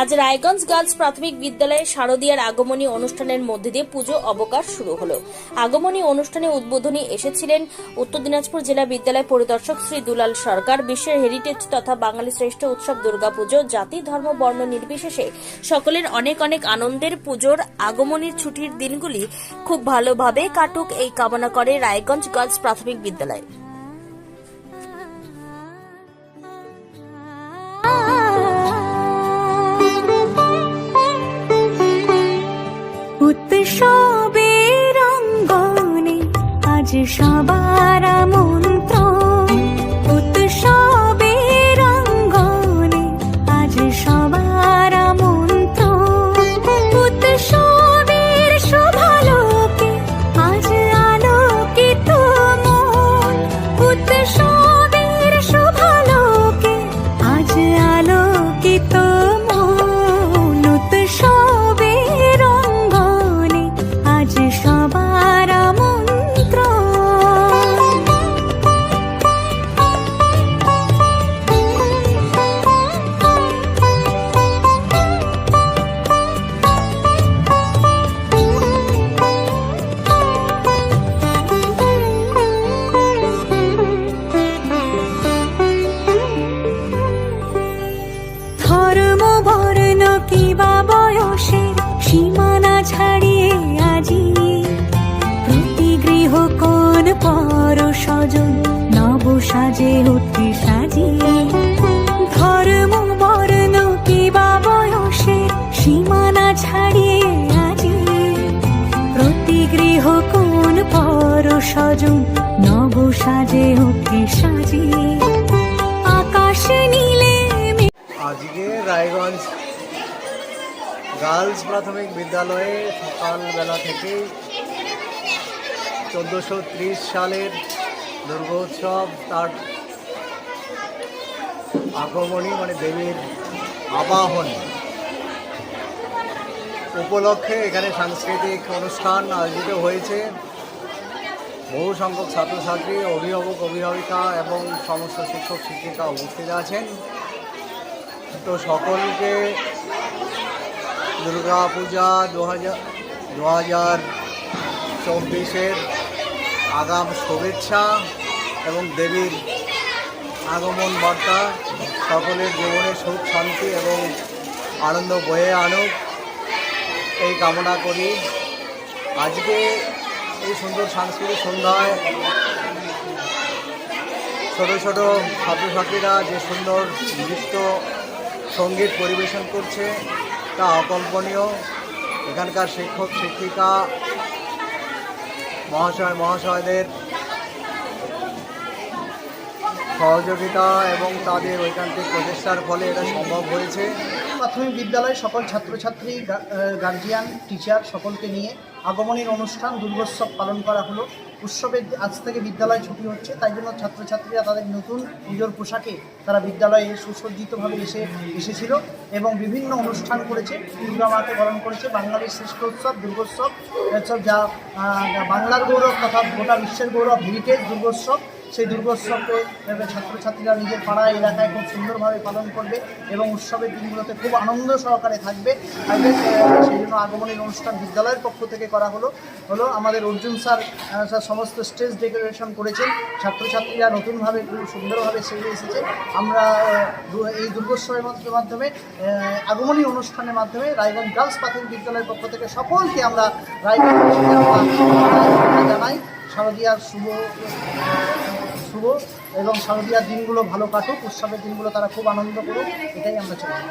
আজ রায়গঞ্জ গার্লস প্রাথমিক বিদ্যালয়ে শারদীয়ার আগমনী অনুষ্ঠানের মধ্যে দিয়ে পুজো অবকাশ শুরু হলো। আগমনী অনুষ্ঠানে উদ্বোধনী এসেছিলেন উত্তর দিনাজপুর জেলা বিদ্যালয় পরিদর্শক শ্রী দুলাল সরকার। বিশ্বের হেরিটেজ তথা বাঙালি শ্রেষ্ঠ উৎসব দুর্গাপুজো জাতি ধর্ম বর্ণ নির্বিশেষে সকলের অনেক অনেক আনন্দের পুজোর আগমনীর ছুটির দিনগুলি খুব ভালোভাবে কাটুক এই কামনা করে রায়গঞ্জ গার্লস প্রাথমিক বিদ্যালয়। উৎসবের অঙ্গনে আজ সবার আমন্ত্রণ, উৎসবের অঙ্গনে আজ সবার আমন্ত্রণ, উৎসবের শোভালোকে আজ আলোকিত মন, উৎসবের শোভালোকে আজ আলোকিত মন, উৎসবের অঙ্গনে আজ সবার আমন্ত্রণ। ধর্ম বর্ণ কিবা বয়সের সীমানা ছাড়িয়ে আজি প্রতি গৃহ কোন পর স্বজন নব সাজে উঠে সাজিয়ে, ধর্ম বর্ণ কিবা বয়সের সীমানা ছাড়িয়ে আজি প্রতি গৃহ কোন পর স্বজন নব সাজে উঠে সাজিয়ে, আকাশ নীলে আজকে রায়গঞ্জ গার্লস প্রাথমিক বিদ্যালয়ে সকালবেলা থেকেই 1430 সালের দুর্গোৎসব তার আগমনী মানে দেবীর আবাহন উপলক্ষে এখানে সাংস্কৃতিক অনুষ্ঠান আয়োজিত হয়েছে। বহু সংখ্যক ছাত্রছাত্রী, অভিভাবক, অভিভাবিকা এবং সমস্ত শিক্ষক শিক্ষিকা উপস্থিত আছেন। তো সকলকে দুর্গা পূজা 2024 আগাম শুভেচ্ছা এবং দেবীর আগমন বার্তা সকলের জীবনে সুখ শান্তি এবং আনন্দ বয়ে আনুক এই কামনা করি। আজকে এই সুন্দর সাংস্কৃতিক সন্ধ্যায় ছোট ছোট ছাত্রছাত্রীরা যে সুন্দর নৃত্য সঙ্গীত পরিবেশন করছে তা অকল্পনীয়। এখানকার শিক্ষক শিক্ষিকা মহাশয়দের সহযোগিতা এবং তাদের ঐকান্তিক প্রচেষ্টার ফলে এটা সম্ভব হয়েছে। প্রাথমিক বিদ্যালয়ে সকল ছাত্রছাত্রী, গার্জিয়ান, টিচার সকলকে নিয়ে আগমনীর অনুষ্ঠান দুর্গোৎসব পালন করা হলো। উৎসবের আজ থেকে বিদ্যালয় ছুটি হচ্ছে, তাই জন্য ছাত্রছাত্রীরা তাদের নতুন পুজোর পোশাকে তারা বিদ্যালয়ে সুসজ্জিতভাবে এসেছিল এবং বিভিন্ন অনুষ্ঠান করেছে, দুর্গা মাকে বরণ করেছে। বাঙালির শ্রেষ্ঠ উৎসব দুর্গোৎসব, যা বাংলার গৌরব তথা গোটা বিশ্বের গৌরব, হেরিটেজ দুর্গোৎসব। সেই দুর্গোৎসবকে ছাত্রছাত্রীরা নিজের পাড়া এলাকায় খুব সুন্দরভাবে পালন করবে এবং উৎসবের দিনগুলোতে খুব আনন্দ সহকারে থাকবে। সেই জন্য আগমনের অনুষ্ঠান বিদ্যালয়ের পক্ষ থেকে করা হলো। আমাদের অর্জুন স্যার সমস্ত স্টেজ ডেকোরেশন করেছেন, ছাত্রছাত্রীরা নতুনভাবে খুব সুন্দরভাবে সেজে এসেছে। আমরা এই দুর্গোৎসবের মাধ্যমে আগমনী অনুষ্ঠানের মাধ্যমে রায়গঞ্জ গার্লস প্রাথমিক বিদ্যালয়ের পক্ষ থেকে সকলকে আমরা রায়গঞ্জ জানাই শারদীয়ার শুভ এবং শারদীয়ার দিনগুলো ভালো কাটুক, উৎসবের দিনগুলো তারা খুব আনন্দ করুক, এটাই আমরা চাই।